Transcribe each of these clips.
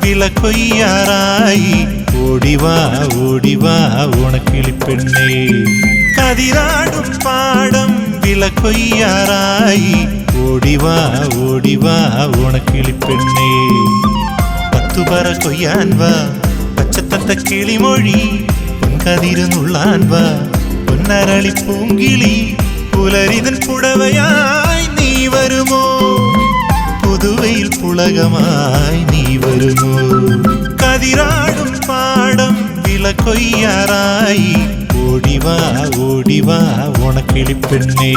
വിളക്കൊയ്യാറായി. ഓടിവാ ഓടിവാ ഓണക്കിളിപ്പെണ്ണേ. കതിരാടും പാടം വിളക്കൊയ്യാറായി. ഓടിവാ ഓടിവാ ഓണക്കിളിപ്പെണ്ണേ. പത്തുപറ കൊയ്യാൻ വാ പച്ചത്തത്ത കിളിമൊഴി. പൊൻകതിരുന്നുള്ളാൻ വാ പൊന്നരളി പൂങ്കിളി. പുലരിതൻ പുടവയായി നീ വരുമോ? പുതുവയിൽ പുളകമായി നീ വരുമോ? കതിരാടും പാടം വിളക്കൊയ്യാറായി. ഓടിവാ ഓടിവാ ഓണക്കിളിപ്പെണ്ണേ.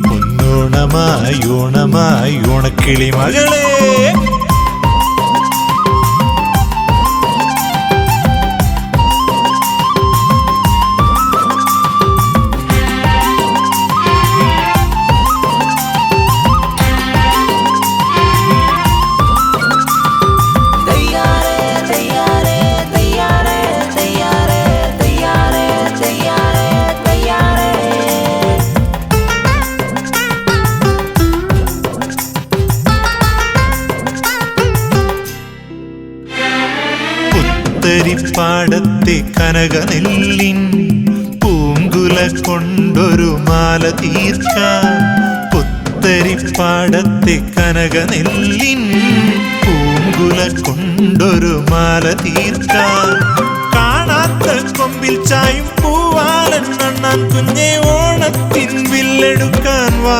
പൊന്നോണമായി ഓണമായി ഓണക്കിളി മകളെ. പാടത്തെ കനകനെല്ലിൻ പൂങ്കുല കൊണ്ടൊരു മാല തീർക്കാൻ. പുത്തരിപ്പാടത്തെ കനകനെല്ലിൻ പൂങ്കുല കൊണ്ടൊരു മാല തീർക്കാൻ. കാണാത്ത കൊമ്പിൽ ചായും പൂവാലൻ അണ്ണാൻ കുഞ്ഞെ ഓണത്തിൻ വില്ലെടുക്കാൻ വാ.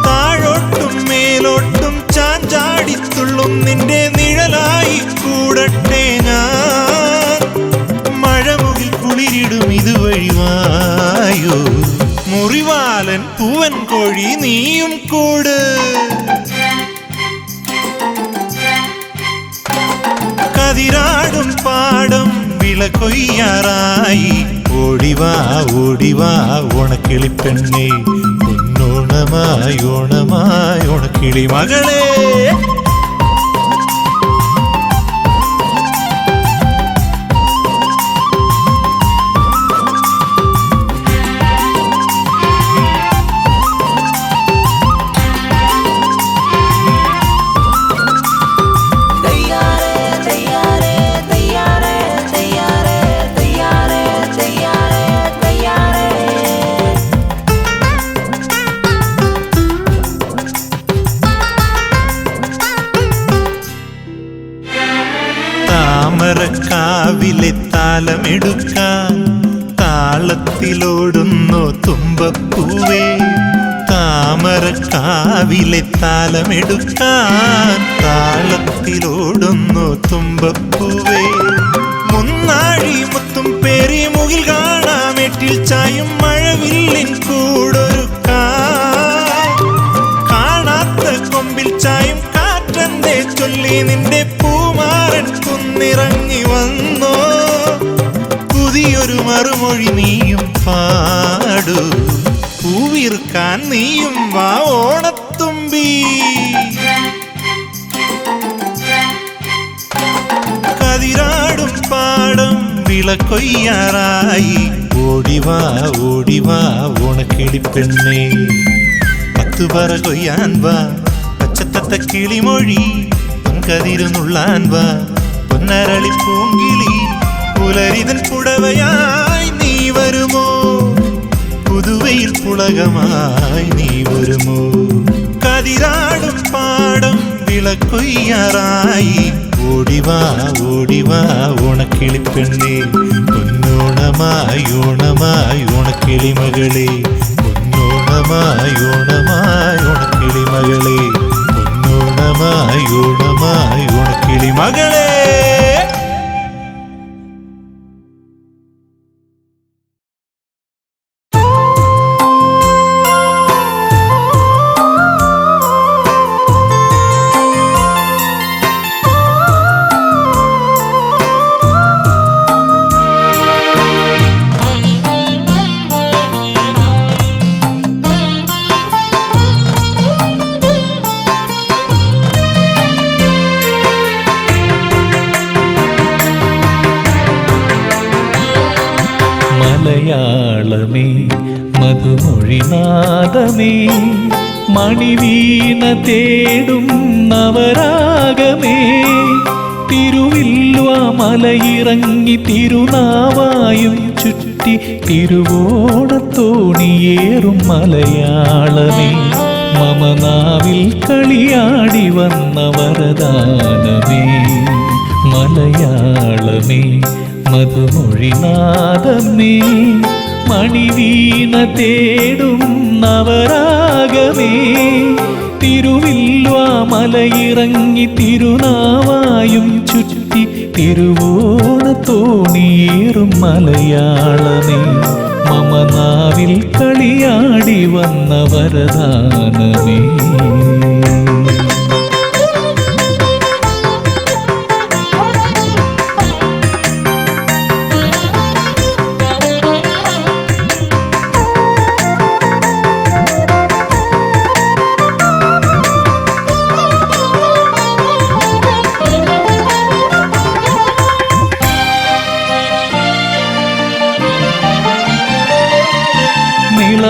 താഴോട്ടും മേലോട്ടും ചാഞ്ചാടിത്തുള്ളും നിന്റെ നിഴലായി കൂടട്ടെ ഞാൻ. മഴമുകിൽ കുളിരിടും ഇതുവഴി വായോ. മുറിവാലൻ പൂവൻ കോഴി നീയും കൂട്. കതിരാടും പാടം വിളക്കൊയ്യാറായി. ഓടിവാ ഓടിവാ ഓണക്കിളിപ്പെണ്ണേ. പൊന്നോണമായി ഓണമായി ഓണക്കിളി മകളെ. താമരക്കാവിലെ താലമെടുക്കാൻ താളത്തിലോടുന്നു തുമ്പപ്പൂവേ. താമരക്കാവിലെ താലമെടുക്കാൻ താളത്തിലോടുന്നു തുമ്പപ്പൂവേ. മുന്നാഴി മുത്തും പേരി മുകിൽ കാണാമെട്ടിൽ ചായും മഴവില്ലിൻ കൂടൊരുക്കാൻ. കാണാത്ത കൊമ്പിൽ ചായും കാറ്റന്റെ ചൊല്ലി നിന്റെ പൂമാരൻ കുന്നിറങ്ങി വന്നോ. പുതിയൊരു മറുമൊഴി നീയും പാടൂ. പൂവിറുക്കാൻ നീയും വാ ഓണത്തുമ്പി. കതിരാടും പാടം വിളക്കൊയ്യാറായി. ഓടിവാ ഓടിവാ ഓണക്കിളിപ്പെണ്ണേ. പത്തുപറ കൊയ്യാൻ വാ പച്ചത്തത്ത കിളിമൊഴി. പൊൻകതിരുന്നുള്ളാൻ വാ പൊന്നരളി പൂങ്കിളി. പുലരിതൻ പുടവയായി നീ വരുമോ? പുതുവയിൽ പുളകമായി നീ വരുമോ? കതിരാടും പാടം വിളക്കൊയ്യാറായി. ഓടിവാ ഓടിവാ ഓണക്കിളിപ്പെണ്ണേ. പൊന്നോണമായി ഓണമായി ഓണക്കിളി മകളെ. പൊന്നോണമായി ഓണമായി ഓണക്കിളി മകളെ. പൊന്നോണമായി ഓണമായി ഓണക്കിളി മകളെ. മലയാളമേ മധുമൊഴിനാദമേ മണിവീണ തേടും നവരാഗമേ തിരുവില്ലുവ മലയിറങ്ങി തിരുനാവായും ചുറ്റി തിരുവോണത്തോണിയേറും മലയാളമേ മമനാവിൽ കളിയാടി വന്ന വരദാനമേ മലയാളമേ മധുമൊഴിനാദമേ മണിവീണ തേടും നവരാഗമേ തിരുവില്ലുവ മലയിറങ്ങി തിരുനാവായും ചുറ്റി തിരുവോണത്തോണിയേറും മലയാളമേ മമനാവിൽ കളിയാടി വന്ന വരദാനമേ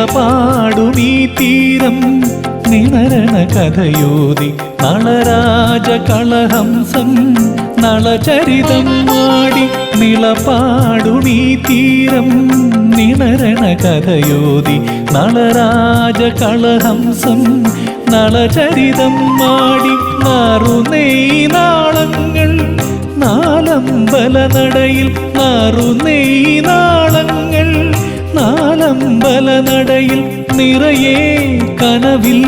പാടുമീ തീരം നിണരണ കഥയോതി നളരാജ കളഹംസം നളചരിതം ആടി നിളപാടുമീ തീരം നിണരണ കഥയോതി നളരാജ കളഹംസം നളചരിതം ആടി നാറുനെയ് നാളങ്ങൾ നാലമ്പല നടയിൽ നാറുനെയ് നാളങ്ങൾ നാലമ്പല നടയിൽ നിറയെ കനവിൽ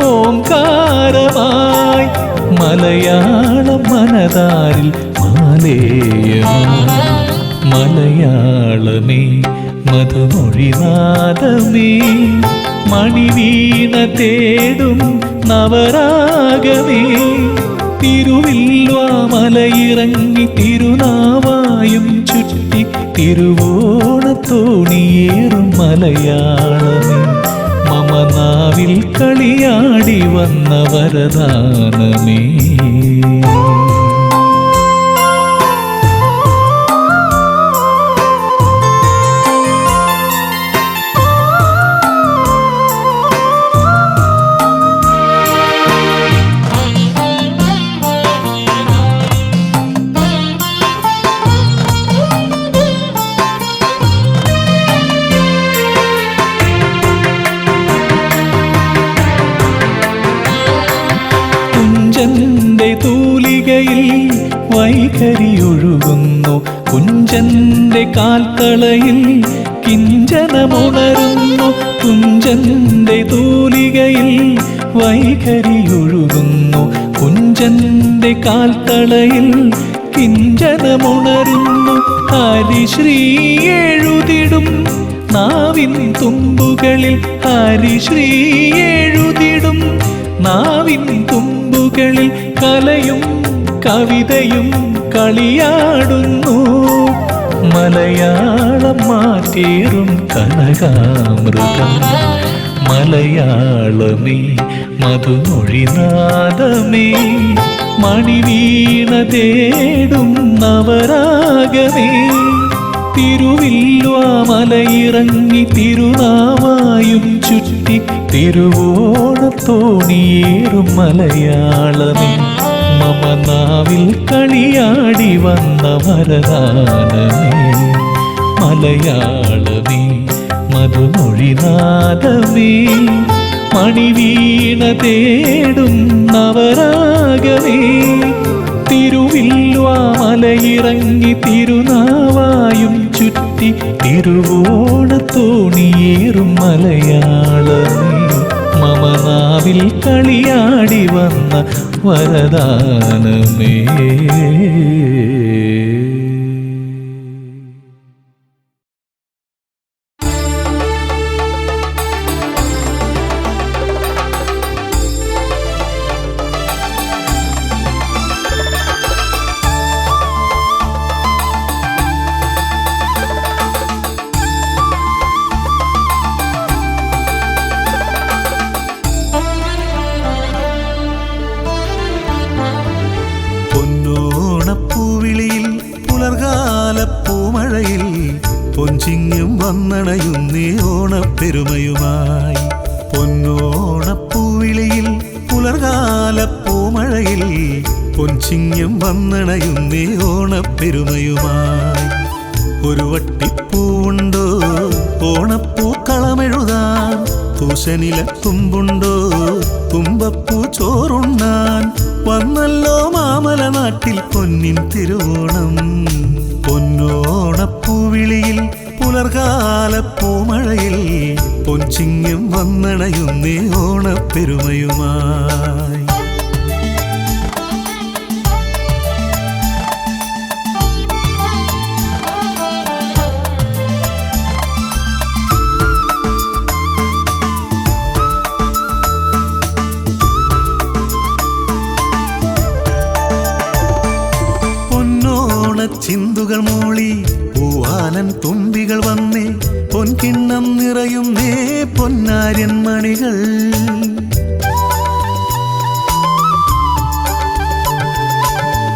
ഓംകാരമായി മലയാളം മനതാരിൽ മാലേയമായി മലയാളമേ മധുമൊഴിനാദമേ മണിവീണ തേടും നവരാഗമേ തിരുവില്ലുവ മലയിറങ്ങി തിരുനാവായും ചുറ്റി തിരുവോണത്തോണിയേറും മലയാളമേ മമനാവിൽ കളിയാടി വന്ന വരദാനമേ തൂലികയിൽ വൈഖരിയൊഴുകുന്നു കുഞ്ചന്റെ കാൽത്തളയിൽ കിഞ്ചനമുണരുന്നു കുഞ്ചന്റെ തൂലികയിൽ വൈഖരിയൊഴുകുന്നു കുഞ്ചന്റെ കാൽത്തളയിൽ കിഞ്ചനമുണരുന്നു ഹരിശ്രീ എഴുതിടും നാവിൻ തുമ്പുകളിൽ ഹരിശ്രീ എഴുതിടും നാവിൻ തുമ്പുകളിൽ കലയും കവിതയും കളിയാടുന്നു മലയാളം മാറ്റേറും കനകാമൃതം മലയാളമേ മധുമൊഴിനാദമേ മണിവീണ തേടും നവരാഗമേ തിരുവില്ലുവ മലയിറങ്ങി തിരുനാവായും ചുറ്റി തിരുവോണത്തോണിയേറും മലയാളമേ മമനാവിൽ കളിയാടി വന്ന വരദാനമേ മലയാളമേ മധുമൊഴിനാദമേ മണിവീണ തേടും നവരാഗമേ തിരുവില്ലുവ മലയിറങ്ങി തിരുനാവായും ചുറ്റി തിരുവോണത്തോണിയേറും മലയാളമേ മമനാവിൽ കളിയാടി വന്ന വരദാനമേ പൊഞ്ചിങ്ങും വന്നണയുന്നേ ഓണപ്പെരുമയുമായി പൊന്നോണപ്പൂവിളിയിൽ പുലർകാലപ്പൂമഴയിൽ പൊഞ്ചിങ്ങും പൊൻചിങ്ങം വന്നണയുന്നേ ഓണപ്പെരുമയുമായി. ഒരു വട്ടിപ്പൂവുണ്ടോ ഓണപ്പൂക്കളമെഴുതാൻ, തൂശനില തുമ്പുണ്ടോ തുമ്പപ്പൂ ചോറുണ്ണാൻ, വന്നല്ലോ മാമല നാട്ടിൽ പൊന്നിൻ തിരുവോണം. പൊന്നോണപ്പൂവിളിയിൽ പുലർകാല പൂമഴയിൽ പൊൻചിങ്ങം വന്നണയുന്നേ ഓണപ്പെരുമയുമായി. ചിന്തുകൾ മൂളി പൂവാലൻ തുമ്പികൾ വന്നേ, പൊൻകിണ്ണം നിറയുന്നേ പൊന്നാര്യൻ മണികൾ.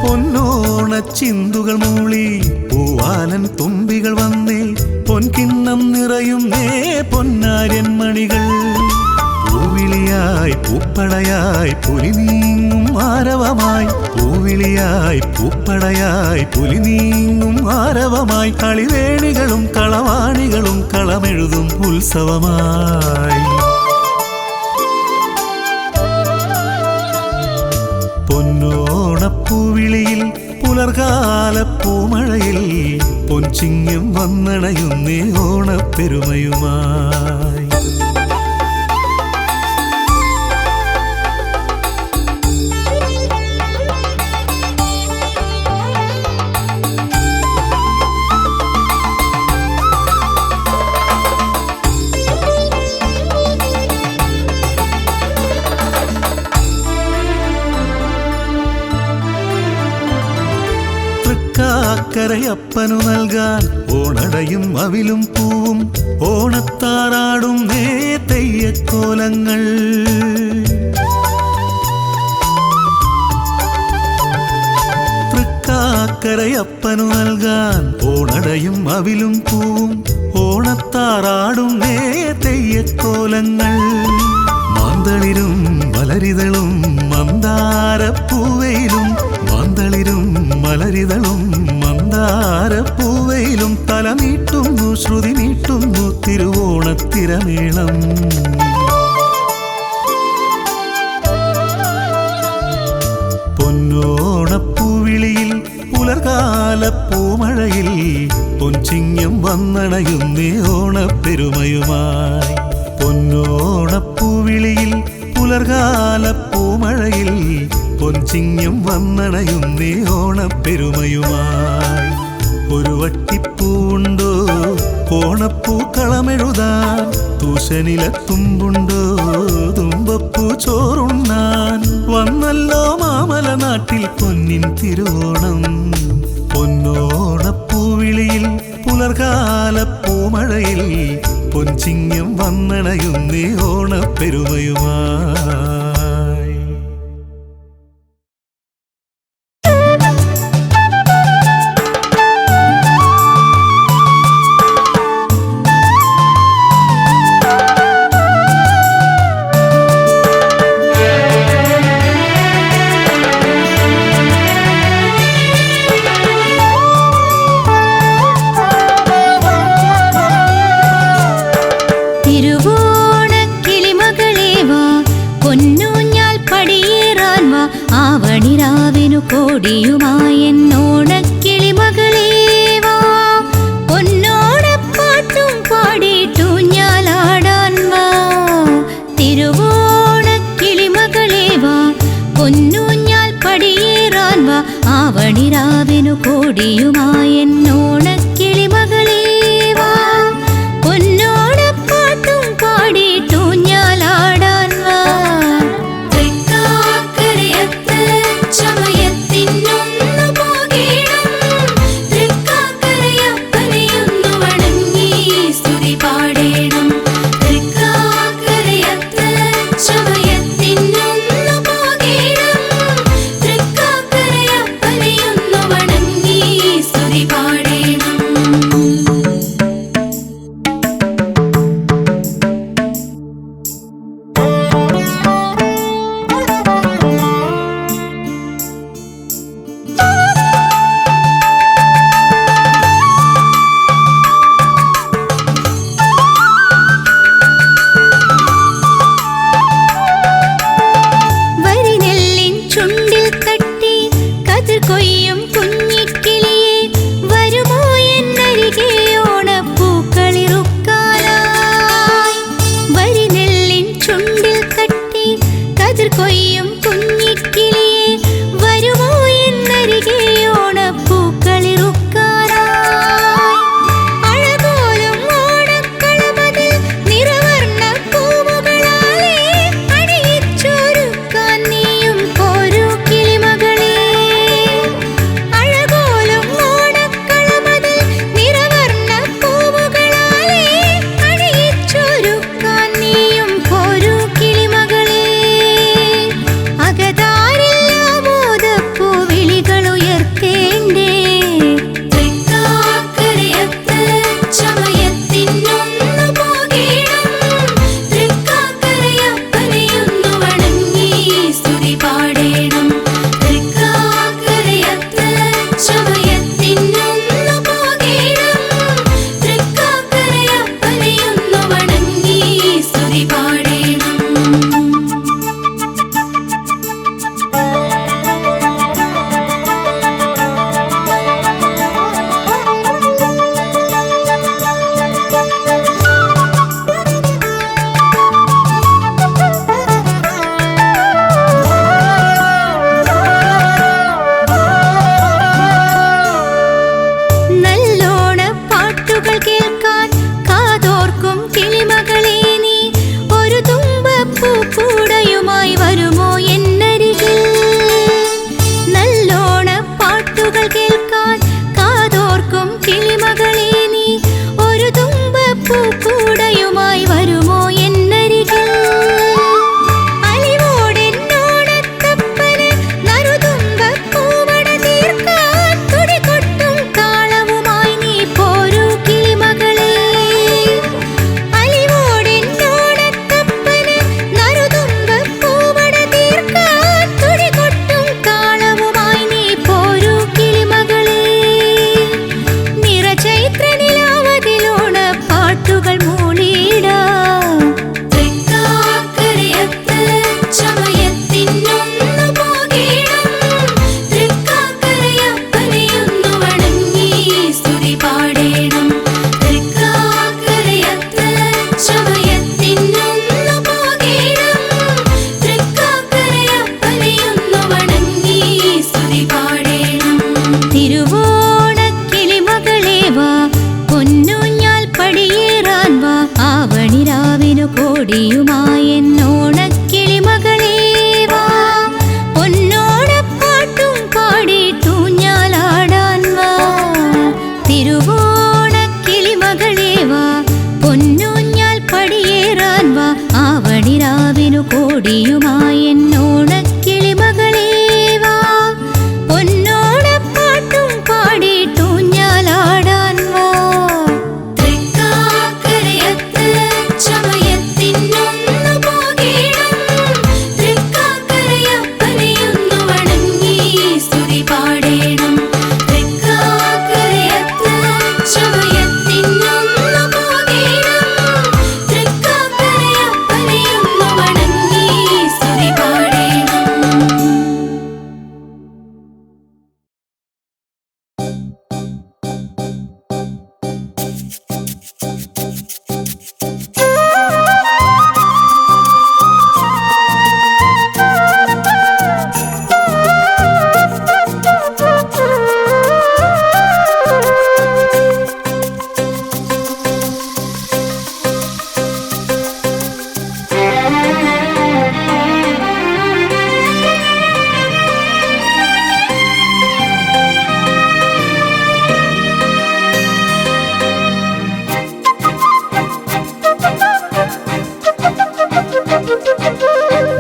പൊന്നോണ ചിന്തുകൾ മൂളി പൂവാലൻ തുമ്പികൾ വന്നേ, പൊൻകിണ്ണം നിറയുന്നേ പൊന്നാര്യൻ മണികൾ. പൂവിളിയായി പൂപ്പടയായി പുലി നീങ്ങും ആരവമായി, പൂവിളിയായി പൂപ്പടയായി പുലി നീങ്ങും ആരവമായി, കളിവേണികളും കളവാണികളും കളമെഴുതും ഉത്സവമായി. പൊന്നോണപ്പൂവിളിയിൽ പുലർകാല പൂമഴയിൽ പൊൻചിങ്ങം വന്നണയുന്നേ ഓണപ്പെരുമയുമായി. തൃക്കാക്കരയപ്പനു നൽകാൻ ഓണടയും അവിലും പൂവും, ഓണത്താറാടും തെയ്യക്കോലങ്ങൾ. തൃക്കാക്കരയപ്പനു നൽകാൻ ഓണടയും അവിലും പൂവും, ഓണത്താറാടും തെയ്യക്കോലങ്ങൾ. മാന്തളിരും മലരിതളും മന്ദാരപ്പൂവയിലും, മാന്തളിരും മലരിതളും മന്ദാരപ്പൂവയിലും, തല നീട്ടുന്നു ശ്രുതി നീട്ടുന്നു തിരുവോണത്തിരമേളം. പൊന്നോണപ്പൂവിളിയിൽ പുലർകാല പൂമഴയിൽ പൊൻചിങ്ങം വന്നണയുന്നേ ഓണപ്പെരുമയുമായി. പൊന്നോണപ്പൂവിളിയിൽ പുലർകാല പൂമഴയിൽ പൊൻചിങ്ങം വന്നണയുന്നേ ഓണപ്പെരുമയുമായി. ഒരു വട്ടിപ്പൂവുണ്ടോ ഓണപ്പൂക്കളമെഴുതാൻ, തൂശനില തുമ്പുണ്ടോ തുമ്പപ്പൂ ചോറുണ്ണാൻ, വന്നല്ലോ മാമല നാട്ടിൽ പൊന്നിൻ തിരുവോണം. പൊന്നോണപ്പൂവിളിയിൽ പുലർകാല പൂമഴയിൽ പൊൻചിങ്ങം വന്നണയുന്നേ ഓണപ്പെരുമയുമായി. ആവണിരാവിനു കോടിയുമായെന്നോണക്കിളിമകളേവാ, പൊന്നോണപ്പാട്ടും പാടിയിട്ടൂഞ്ഞാലാടാൻ വാ. തിരുവോണക്കിളിമകളേവാ, പൊന്നൂഞ്ഞാൽ പടിയേറാൻ വാ. ആവണിരാവിനു കോടിയുമായെന്നോണക്കിളിമകളേവാ, പൊന്നോണപ്പാട്ടും പാടിയിട്ടൂഞ്ഞാലാടാൻ വാ. പാടേണം കൊയ്യും കുഞ്ഞിക്കിളിയെ വരുമോ എന്നരികെ ഓണപ്പൂക്കളിറുക്കാനായി വരി നെല്ലിൻ ചുണ്ടിൽ തട്ടി കതിർ കൊയ്യും കുഞ്ഞിക്കിളിയെ വരുമോ എന്നരികെ ഓണപ്പൂക്കളിറുക്കാനായി അഴകോലും ഓണക്കളമതിൽ നിറവർണ്ണ പൂവുകളാലേ അണിയിച്ചൊരുക്കാൻ നീയും പോരൂ കിളിമകളേ അഴകോലും ഓണക്കളമതിൽ നിറവർണ്ണ പൂവുകളാലേ അണിയിച്ചൊരുക്കാൻ നീയും പോരൂ കിളിമകളേ അകതാരില്ലാമോദപ്പൂ വിളികളുയർത്തേണ്ടേ തൃക്കാക്കരയത്ത് ചമയത്തിനൊന്നു പോകേണം തൃക്കാക്കരയപ്പനെയൊന്നു വണങ്ങി സ്തുതി പാടേണം തൃക്കാക്കരയത്ത് ചമയത്തിനൊന്നു പോകേണം തൃക്കാക്കരയപ്പനെയൊന്നു വണങ്ങി സ്തുതി പാടേണം നല്ലോണ പാട്ടുകൾ കേൾക്കാൻ കാതോർക്കും കിളിമകളെ നീ ഒരു തുമ്പപ്പൂക്കൂടയുമായി വരുമോ എന്നരികിൽ നല്ലോണ പാട്ടുകൾ കേൾക്കാൻ കാതോർക്കും കിളിമകളെ നീ ഒരു തുമ്പപ്പൂക്കൂടയുമായി വരുമോ എന്നരികിൽ അലിവോടെന്നോണത്തപ്പന് നറുതുമ്പപ്പൂവട തീർക്കാൻ തുടികൊട്ടും താളവുമായി നീ പോരൂ കിളിമകളേ അലിവോടെന്നോണത്തപ്പന് നറുതുമ്പപ്പൂവട തീർക്കാൻ തുടികൊട്ടും താളവുമായി നീ പോരൂ കിളിമകളേ നിറചൈത്രനിലാവതിലോണ പാട്ടുകൾ മൂളിയിടാം തൃക്കാക്കരയത്ത് ചമയത്തിനൊന്നു പോകേണം തൃക്കാക്കരയപ്പനെയൊന്നു വണങ്ങി സ്തുതി പാടേണം തൃക്കാക്കരയത്ത് ചമയത്തിനൊന്നു പോകേണം തൃക്കാക്കരയപ്പനെയൊന്നു വണങ്ങി സ്തുതി പാടേണം തിരുവോണക്കിളിമകളേ വാ പൊന്നൂഞ്ഞാൽ പടിയേറാൻ വാ ആവണിരാവിനു കോടിയുമായെന്നോണക്കിളിമകളേ വാ പൊന്നോണപ്പാട്ടും പാടിയിട്ടൂഞ്ഞാലാടാൻ വാ തിരുവോണക്കിളിമകളേ വാ പൊന്നൂഞ്ഞാൽ പടിയേറാൻ വാ ആവണിരാവിനു കോടിയുമായെന്നോണക്കിളിമകളേ വാ പൊന്നോണപ്പാട്ടും പാടിയിട്ടൂഞ്ഞാലാടാൻ വാ തൃക്കാക്കരയത്ത് ചമയത്തിനൊന്നു പോകേണം തൃക്കാക്കരയപ്പനെയൊന്നു വണങ്ങി സ്തുതി പാടേണം തൃക്കാക്കരയത്ത് ചമയത്തിനൊന്നു പോകേണം തൃക്കാക്കരയപ്പനെയൊന്നു വണങ്ങി സ്തുതി പാടേണം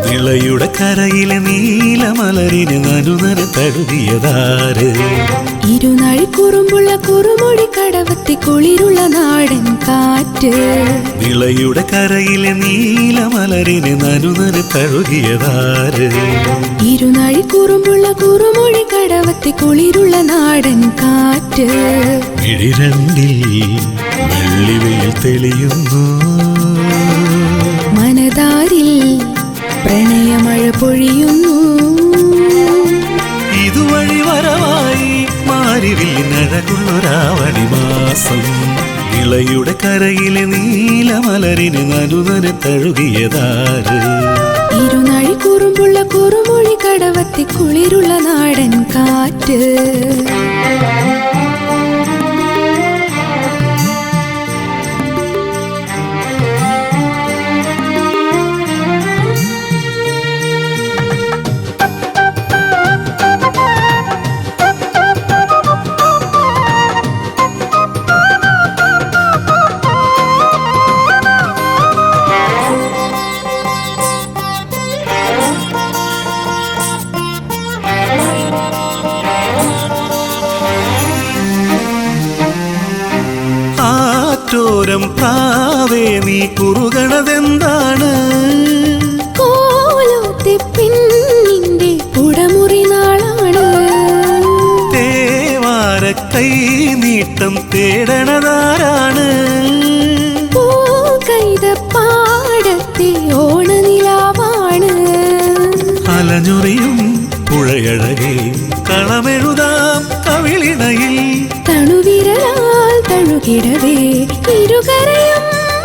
നിളയുടെ കരയിലെ നീലമലരിന് നനുനന തഴുകിയതാര് ഇരുനാഴി കുറുമ്പുള്ള കുറുമൊഴി കടവത്തി കുളിരുള്ള നാടൻ കാറ്റ് നിളയുടെ കരയിലെ നീലമലരിന് നനുനന തഴുകിയതാര് ഇരുനാഴി കുറുമ്പുള്ള കുറുമൊഴി കടവത്തി കുളിരുള്ള നാടൻ കാറ്റ് ഇഴിരണ്ടിൽ വെള്ളിവെയിൽ തെളിയുന്നു മനതാരിൽ പ്രണയമഴ പൊഴിയുന്നു ഇതുവഴി വരവ മാരിവില്ലിനഴകുള്ളൊരാവണി മാസം ഇളയുടെ കരയിലെ നീലമലരിന് നനുനനെ തഴുകിയതാര് ഇരുനാഴി കുറുമ്പുള്ള കുറുമൊഴി കടവത്തി കുളിരുള്ള നാടൻ കാറ്റ് ആറ്റോരം പ്രാവേ നീ കുറുകണതെന്താണ് കോലോത്തെ പെണ്ണിന്റെ കുടമുറി നാളാണ് തേവാര കൈ നീട്ടം തേടണതാരാണ് പൂകൈത പാടത്തെ ഓണനിലാവാണ് അലഞ്ഞുറിയും പുഴയഴകെ കളമെഴുതാം കവിളിണയിൽ തണുവിരലാൽ തഴുകിടവേ ഇരുകരയും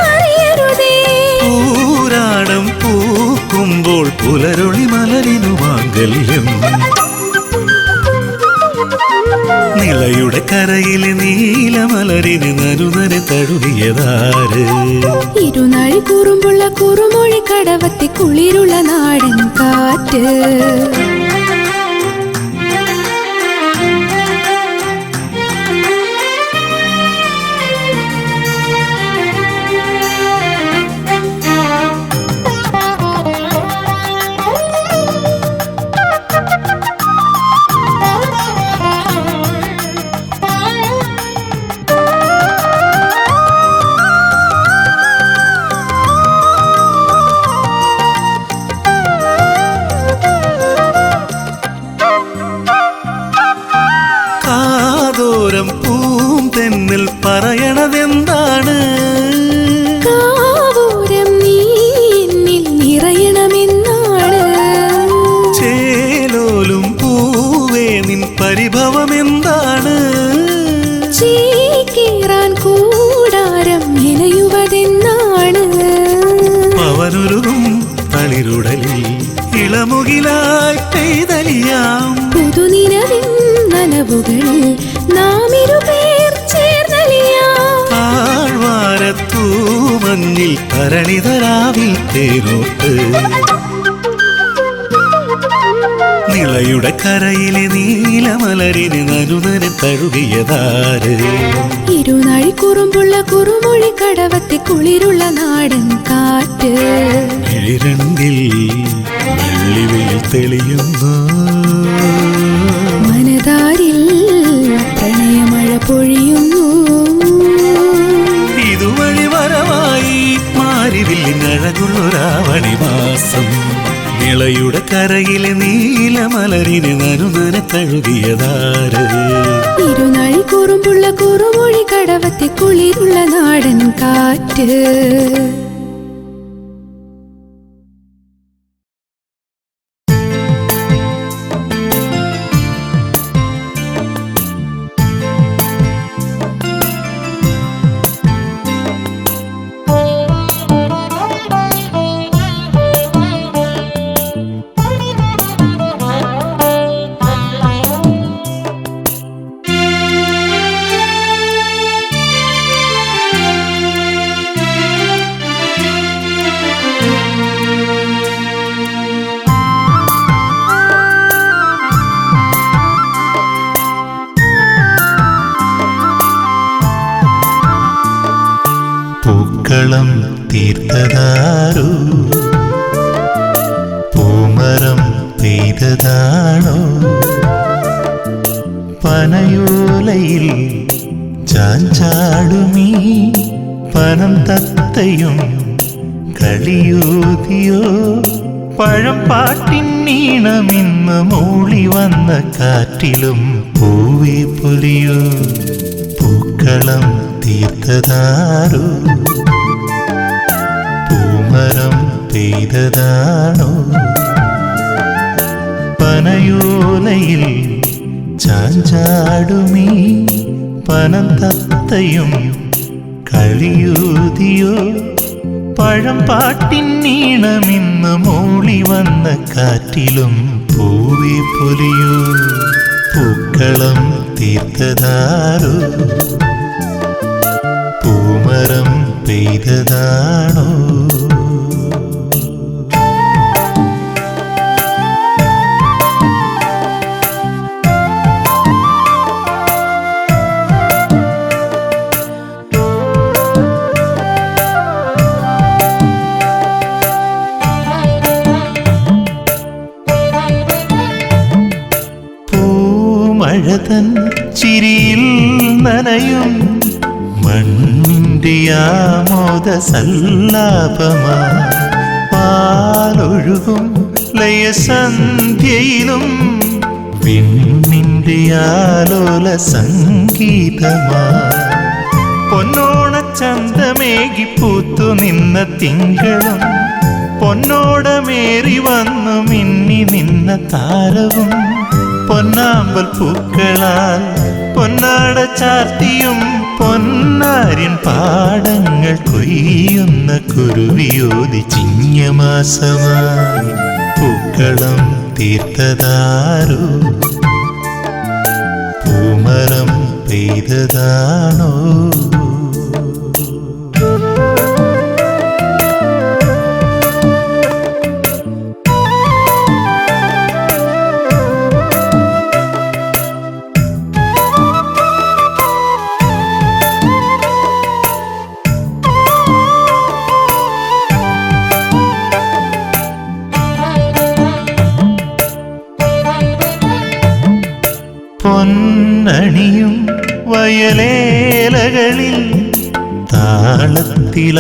അറിയരുതേ പൂരാടം പൂക്കുമ്പോൾ പുലരൊളി മലരിനു മാംഗല്യം നിളയുടെ കരയിലെ നീലമലരിന് നനുനനെ തഴുകിയതാര് ഇരുനാഴി കുറുമ്പുള്ള കുറുമൊഴി കടവത്തി കുളിരുള്ള നാടൻ കാറ്റ് കാതോരം പൂം തെന്നിൽ പറയണതെന്താണ് കാവൂരം നീ എന്നിൽ നിറയണമെന്നാണ് ചേലോലും പൂവേ നിൻ പരിഭവമെന്താണ് ചീക്കീറാൻ കൂടാരം ഇലയുവതെന്നാണ് പവനുരുകും തളിരുടലിൽ ഇളമുകിലായി പെയ്തലിയാം പുതുനിലവിൻ നനവുകളിൽ നാം ഇരുപേർ ചേർന്നലിയാം താഴ്വാരത്തൂ മഞ്ഞിൽ തരളിതരാവിൽ തേരോട്ട് നിളയുടെ കരയിലെ നീലമലരിന് നനുനനെ തഴുകിയതാര് ഇരുനാഴി കുറുമ്പുള്ള കുറുമൊഴി കടവത്തി കുളിരുള്ള നാടൻ കാറ്റ് ഇഴിരണ്ടിൽ വെള്ളിവെയിൽ തെളിയുന്നു മനതാരിൽ പ്രണയമഴ പൊഴിയുന്നു ഇതുവഴി വരവായി മാരിവില്ലിനഴകുള്ളൊരാവണി മാസം നിളയുടെ കരയിലെ നീലമലരിന് നനുനനെ തഴുകിയതാര് ഇരുനാഴി കുറുമ്പുള്ള കുറുമൊഴി കടവത്തി കുളിരുള്ള നാടൻ കാറ്റ് പൂക്കളം തീർത്തതാരോ പൂമരം പെയ്തതാണോ പനയോലയിൽ ചാഞ്ചാടുമീ പനം തത്തയും കളിയൂതിയോ പഴം പാട്ടിന്നീണമിന്ന് മൂളി വന്ന കാറ്റിലും പൂവി പൊലിയോ പൂക്കളം തീർത്തതാരോ പൂമരം പെയ്തതാണോ പനയോലയിൽ ചാഞ്ചാടുമീ പനന്തത്തയും കളിയൂതിയോ പഴം പാട്ടിൻ നീണമിന്ന് മൂളി വന്ന കാറ്റിലും പൂവി പൊലിയോ പൂക്കളം തീർത്തതാരോ പൂമരം പെയ്തതാണോ മഴതൻ ചിരിയിൽ നനയും മണ്ണിൻ്റെ ആമോദ സല്ലാപമാ പാലൊഴുകും ലയസന്ധ്യയിലും വിണ്ണിൻ്റെ ആലോല സംഗീതമാ പൊന്നോണ ചന്തമേകി പൂത്തു നിന്ന തിങ്കളും പൊന്നോടമേറി വന്നു മിന്നി നിന്ന താരവും പൊന്നാമ്പൽ പൂക്കളാൽ പൊന്നാട ചാർത്തിയും പൊന്നാര്യൻ പാടങ്ങൾ കൊയ്യുന്ന കുരുവിയോതി ചിങ്ങമാസമായി പൂക്കളം തീർത്തതാരോ പൂമരം പെയ്തതാണോ പൊന്നണിയും വയലേലകളിൽ താളത്തിലാടുന്നു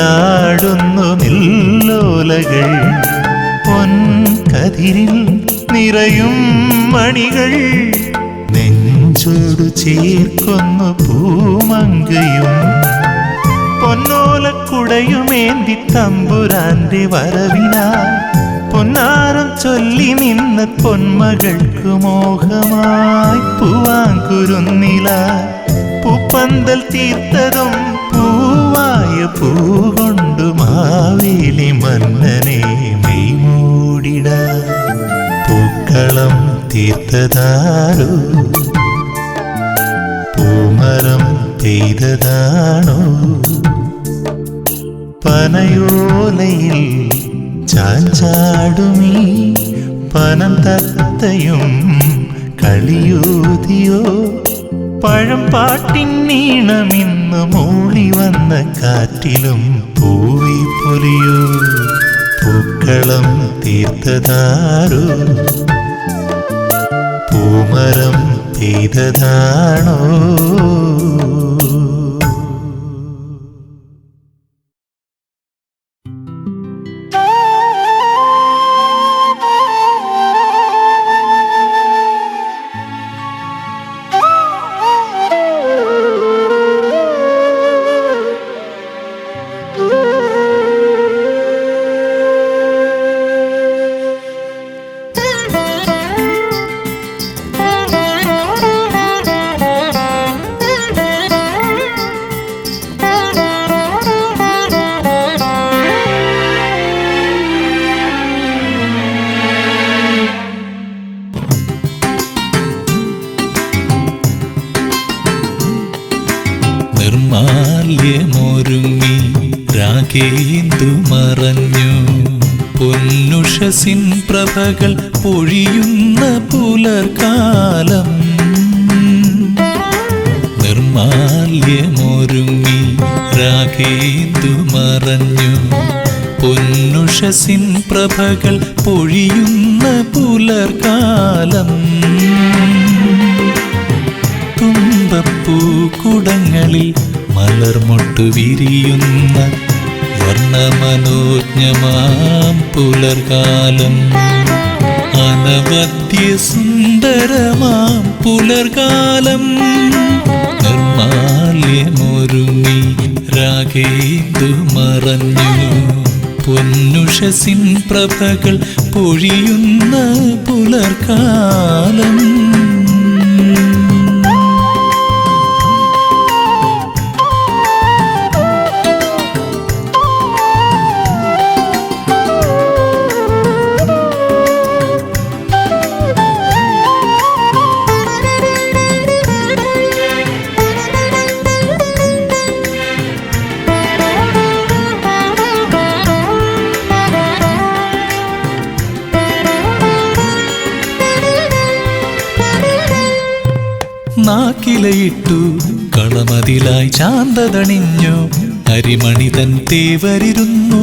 നില്ലോലകൾ പൊൻകതിരിൽ നിറയും മണികൾ നെഞ്ചോടു ചേർക്കുന്നു പൂമങ്കയും പൊന്നോലക്കുടയുമേന്തി തമ്പുരാന്റെ വരവിനാൽ പൊന്നാരം ചൊല്ലി നിന്ന പൊന്മകൾക്ക് മോഹമായി പൂവാങ്കുരുന്നില പൂപ്പന്തൽ തീർത്തതും പൂവായ പൂകൊണ്ടു മാവേലി മന്നനെ മെയ്മൂടിട പൂക്കളം തീർത്തതാരോ പൂമരം പെയ്തതാണോ പനയോലയിൽ ചാഞ്ചാടുമീ പനന്തത്തയും കളിയൂതിയോ പഴം പാട്ടിൻ നീണമിന്ന് മൂളി വന്ന കാറ്റിലും പൂവി പൊലിയോ പൂക്കളം തീർത്തതാരോ പൂമരം പെയ്തതാണോ നിർമാല്യമൊരുങ്ങി രാഗേന്ദു മറഞ്ഞു പൊന്നുഷസിൻ പ്രഭകൾ പൊഴിയുന്ന പുലർക്കാലം നിർമാല്യമൊരുങ്ങി രാഗേന്ദു മറഞ്ഞു പൊന്നുഷസിൻ പ്രഭകൾ പൊഴിയുന്ന പുലർക്കാലം തുമ്പപ്പൂക്കുടങ്ങളിൽ മലർമൊട്ടു വിരിയുന്ന വർണ്ണമനോജ്ഞമാം പുലർകാലം അനവദ്യ സുന്ദരമാം പുലർകാലം നിർമാല്യമൊരുങ്ങി രാഗേന്ദു മറഞ്ഞു പൊന്നുഷസിൻ പ്രഭകൾ പൊഴിയുന്ന പുലർകാലം നാക്കിലയിട്ടു കളമതിലായി ശാന്തതണിഞ്ഞു അരിമണി തൻ തേവരിരുന്നു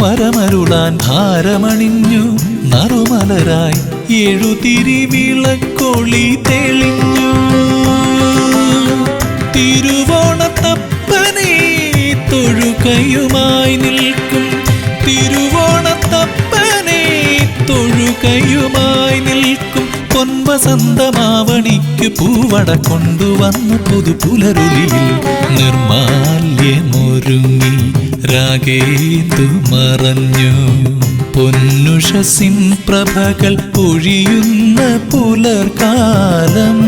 പരമരുളാൻ ഹാരമണിഞ്ഞു നറുമലരായി എഴുതിരി വിളക്കൊളി തെളിഞ്ഞു തിരുവോണത്തപ്പനെ തൊഴുകയുമായി നിൽക്കും തിരുവോണത്തപ്പനെ തൊഴുകയുമായി നിൽക്കും പൊൻവസന്തമാവണിക്ക് പൂവട കൊണ്ടുവന്നു പുതുപുലരുളിയിൽ നിർമാല്യമൊരുങ്ങി രാഗേന്ദു മറഞ്ഞു പൊന്നുഷസിൻ പ്രഭകൾ പൊഴിയുന്ന പുലർകാലം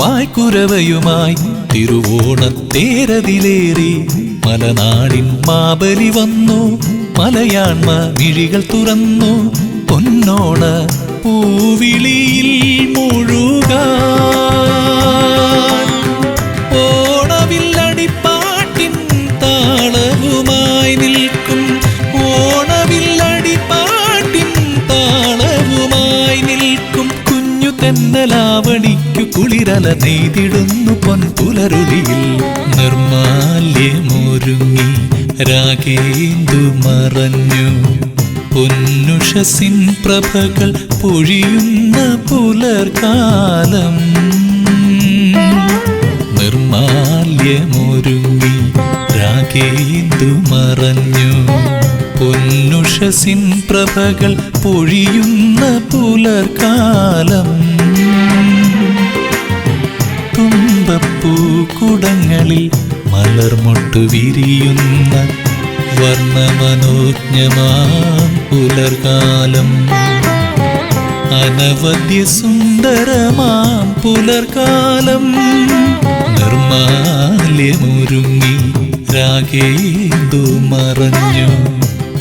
വായ്ക്കുരവയുമായി തിരുവോണത്തേരതിലേറി മലനാടിൻ മാബലി വന്നു മലയാൺമ മിഴികൾ തുറന്നു പൊന്നോണ പൂവിളിയിൽ മുഴുകാൻ ഓണവില്ലടിപ്പാട്ടിൻ താളവുമായി നിൽക്കും ഓണവില്ലടിപ്പാട്ടിൻ താളവുമായി നിൽക്കും കുഞ്ഞു തെന്നലാവണിക്കു കുളിരല നെയ്തിടുന്നു പൊൻപുലരുളിയിൽ നിർമാല്യമൊരുങ്ങി രാഗേന്ദു മറഞ്ഞു പൊന്നുഷസിൻ പ്രഭകൾ പൊഴിയുന്ന പുലർകാലം നിർമാല്യമൊരുങ്ങി രാഗേന്ദു മറഞ്ഞു പൊന്നുഷസിൻ പ്രഭകൾ പൊഴിയുന്ന പുലർകാലം തുമ്പപ്പൂക്കുടങ്ങളിൽ മലർമൊട്ടു വിരിയുന്ന വർണ്ണമനോജ്ഞമാം പുലർകാലം അനവധ്യ സുന്ദരമാം പുലർകാലം നിർമാല്യമൊരുങ്ങി രാഗേന്ദു മറഞ്ഞു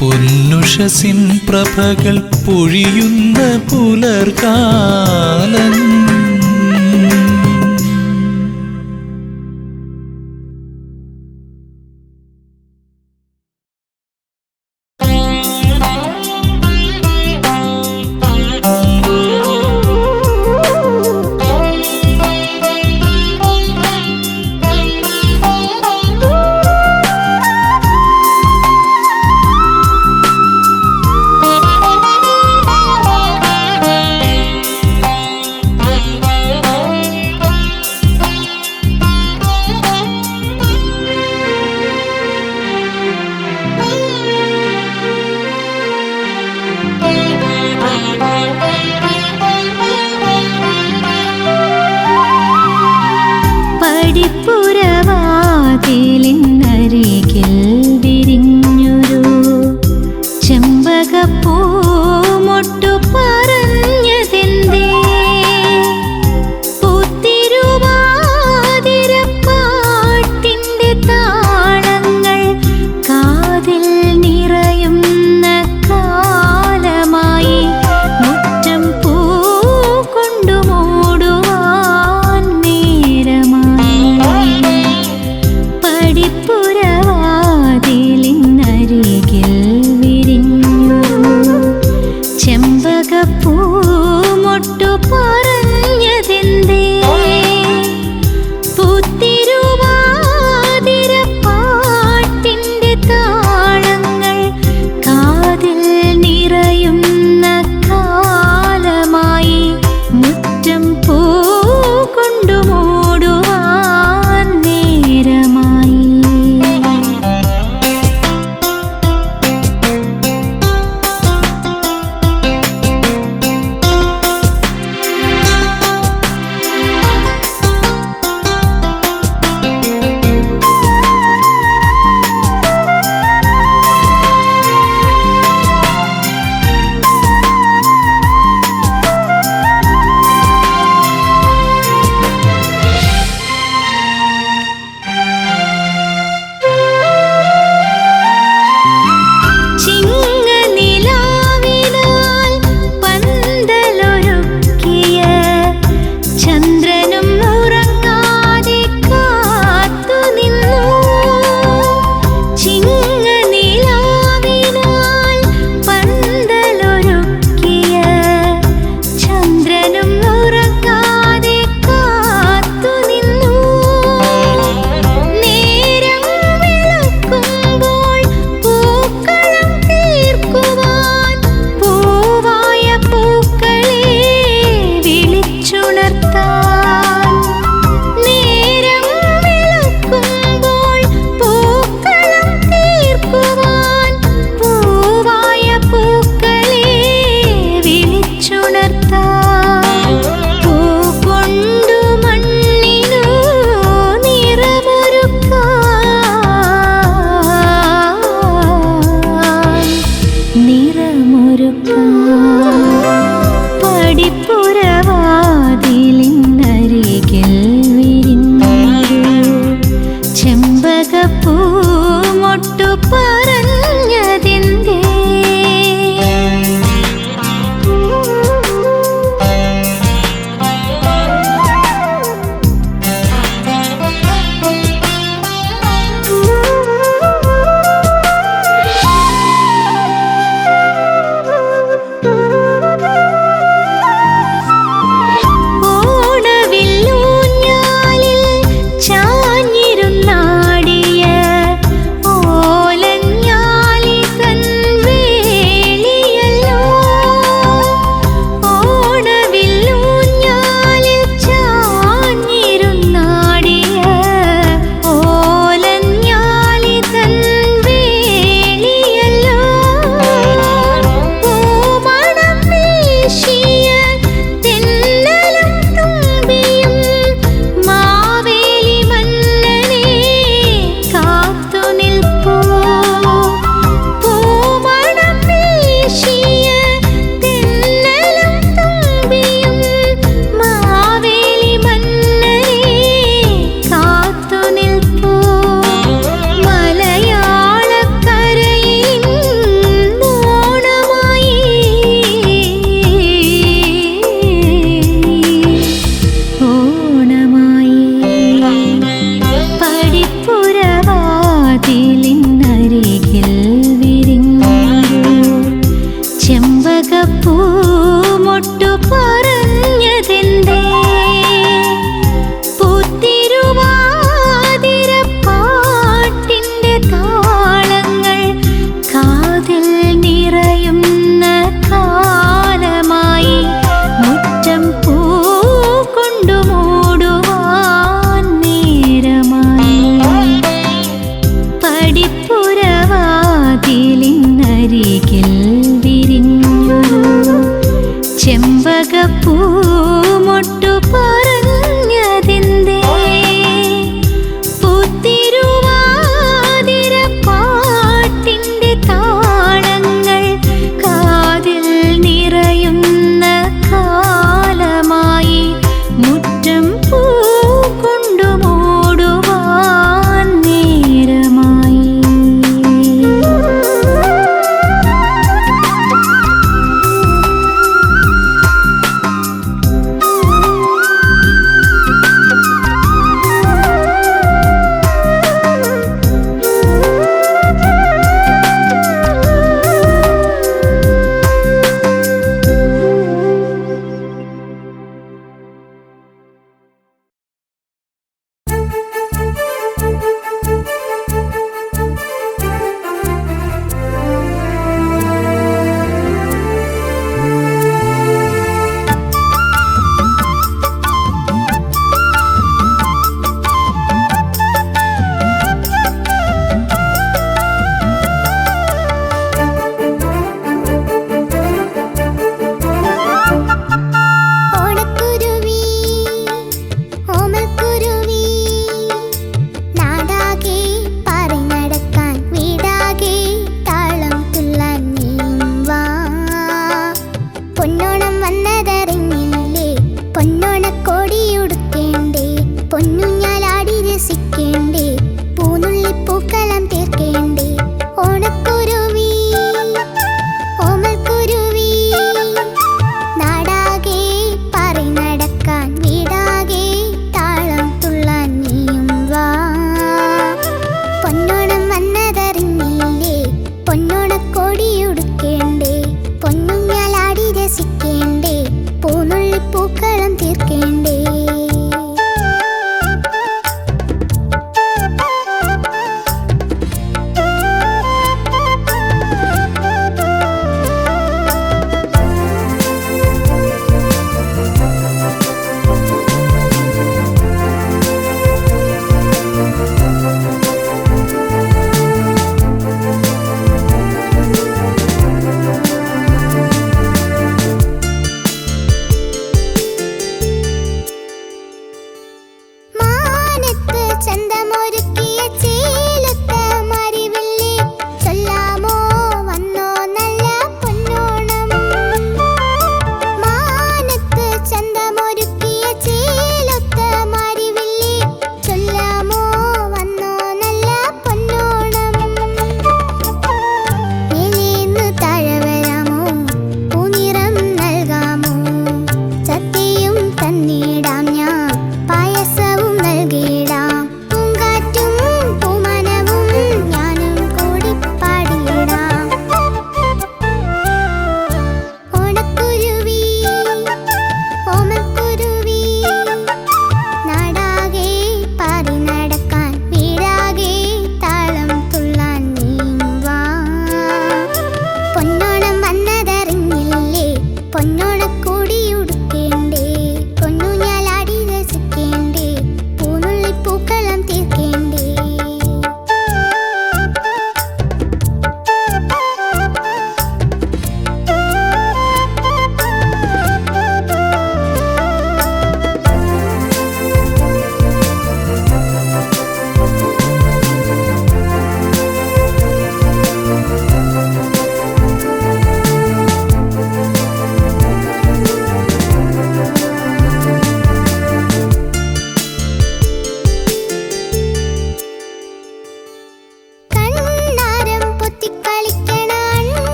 പൊന്നുഷസിൻ പ്രഭകൾ പൊഴിയുന്ന പുലർകാലം പുരവാതിലിനരികിൽ വിരിഞ്ഞൊരു ചെമ്പകപ്പൂമൊട്ടു പറഞ്ഞതെന്തേ പുത്തിരുവാതിരപ്പാട്ടിൻ്റെ താളങ്ങൾ കാതിൽ നിറയുന്ന കാലമായി മുറ്റം പൂ കൊണ്ടു മൂടുവാൻ നേരമായി.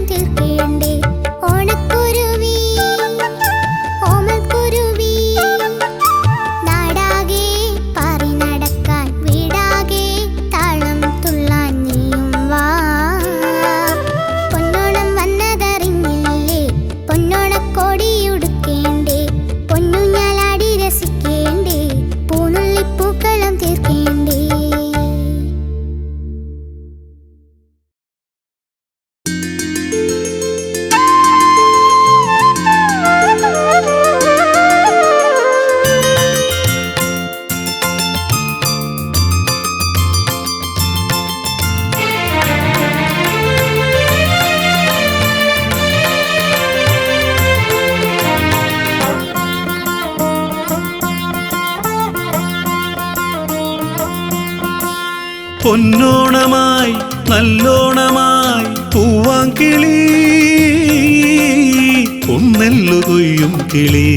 പൂക്കളും തീർക്കേണ്ടേ ഓണക്കുരുവി ഓമൽക്കുരുവി നാടാകെ പാറി നടക്കാൻ വീടാകെ താളം തുള്ളാൻ നീയും വാ പൊന്നോണം വന്നതറിഞ്ഞില്ലേ പൊന്നോണക്കോടിയുടുക്കേണ്ടേ പൊന്നുഞ്ഞാലാടി രസിക്കേണ്ടേ പൂനുള്ളിപ്പൂക്കളം തീർക്കേണ്ടേ. പൊന്നോണമായി നല്ലോണമായി പൂവാങ്കിളി പൊന്നെല്ലു കൊയ്യും കിളി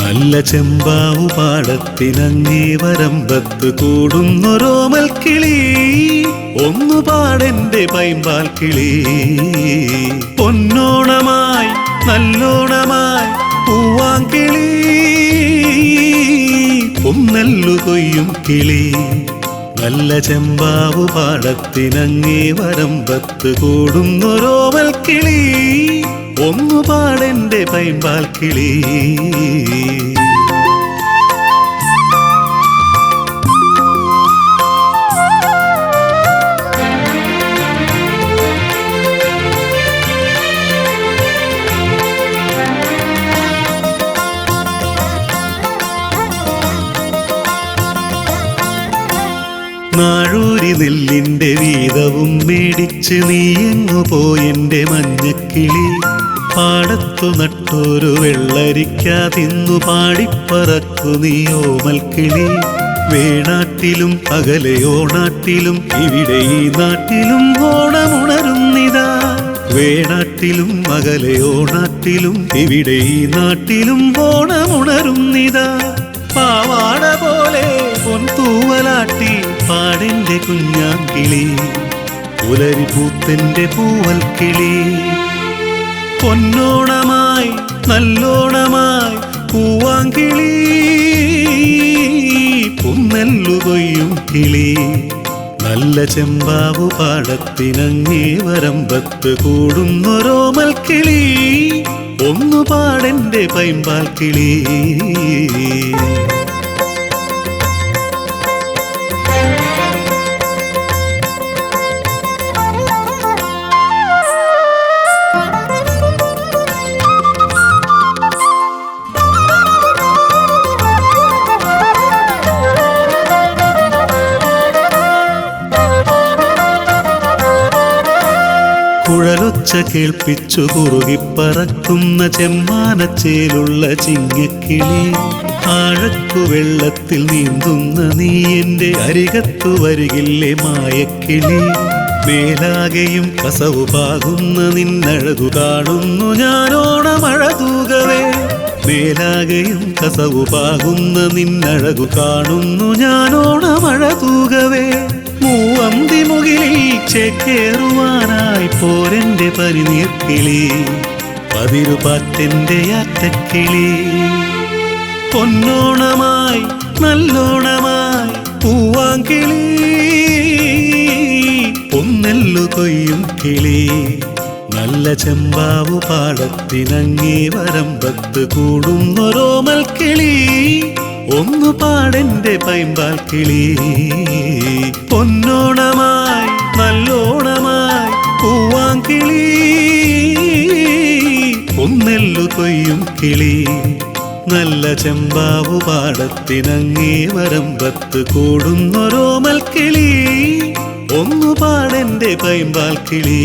നല്ല ചെമ്പാവു പാടത്തിനങ്ങേ വരമ്പത്ത് കൂടുന്നൊരോമൽ കിളി ഒന്നു പാടെന്റെ പൈമ്പാൽ കിളി. പൊന്നോണമായി നല്ലോണമായി പൂവാങ്കിളി പൊന്നെല്ലു കൊയ്യും കിളി നല്ല ചെമ്പാവു പാടത്തിനങ്ങേ വരമ്പത്ത് കൂടുന്നൊരോമൽ കിളി ഒന്നു പാടെന്റെ പൈമ്പാൽ കിളി. നാഴൂരി നെല്ലിന്റെ വീതവും മേടിച്ച് നീയെങ്ങു പോയെന്റെ മഞ്ഞക്കിളി പാടത്തു നട്ടൊരു വെള്ളരിക്കാതിന്നു പാടിപ്പറക്കു നീ ഓമൽക്കിളി. വേണാട്ടിലും അകലെയോണാട്ടിലും ഇവിടെ ഈ നാട്ടിലും ഓണമുണരുന്നിതാ വേണാട്ടിലും അകലെയോണാട്ടിലും ഇവിടെ ഈ നാട്ടിലും ഓണമുണരുന്നിതാ. പാവാട പോലെ പൊൻതൂവലാട്ടി പാടെന്റെ കുഞ്ഞാങ്കിളി പുലരി പൂത്തെന്റെ പൂവൽ കിളി. പൊന്നോണമായി നല്ലോണമായി പൂവാങ്കിളി പൊന്നെല്ലു കൊയ്യും കിളി നല്ല ചെമ്പാവു പാടത്തിനങ്ങേ വരമ്പത്ത് കൂടുന്നൊരോമൽ കിളി ഒന്നു പാടെന്റെ പൈമ്പാൽ കിളി. കുഴലൊച്ച കേൾപ്പിച്ചു കുറുകിപ്പറക്കുന്ന ചെമ്മാനച്ചേലുള്ള ചിങ്ങക്കിളി ആഴക്കു വെള്ളത്തിൽ നീന്തുന്ന നീ എന്റെ അരികത്തു വരികില്ലേ മായക്കിളി. മേലാകെയും കസവു പാകുന്ന നിന്നഴകു കാണുന്നു ഞാനോണമഴ തൂകവേ മേലാകെയും കസവു പാകുന്ന നിന്നഴകു കാണുന്നു ഞാനോണമഴ തൂകവേ. മൂവന്തി മുകിലിൽ ചേക്കേറുവാനായി പോരെന്റെ പരിനീർക്കിളി പതിരുപാറ്റെന്റെ ആറ്റക്കിളി. പൊന്നോണമായി നല്ലോണമായി പൂവാങ്കിളി പൊന്നെല്ലു കൊയ്യും കിളി നല്ല ചെമ്പാവു പാടത്തിനങ്ങേ വരമ്പത്ത് കൂടുന്നൊരോമൽ കിളി ഒന്നു പാടെന്റെ പൈമ്പാൽ കിളി. പൊന്നോണമായി നല്ലോണമായി പൂവാങ്കിളി പൊന്നെല്ലു കൊയ്യും കിളി നല്ല ചെമ്പാവു പാടത്തിനങ്ങേ വരമ്പത്ത് കൂടുന്നൊരോമൽ കിളി ഒന്നു പാടെന്റെ പൈമ്പാൽ കിളി.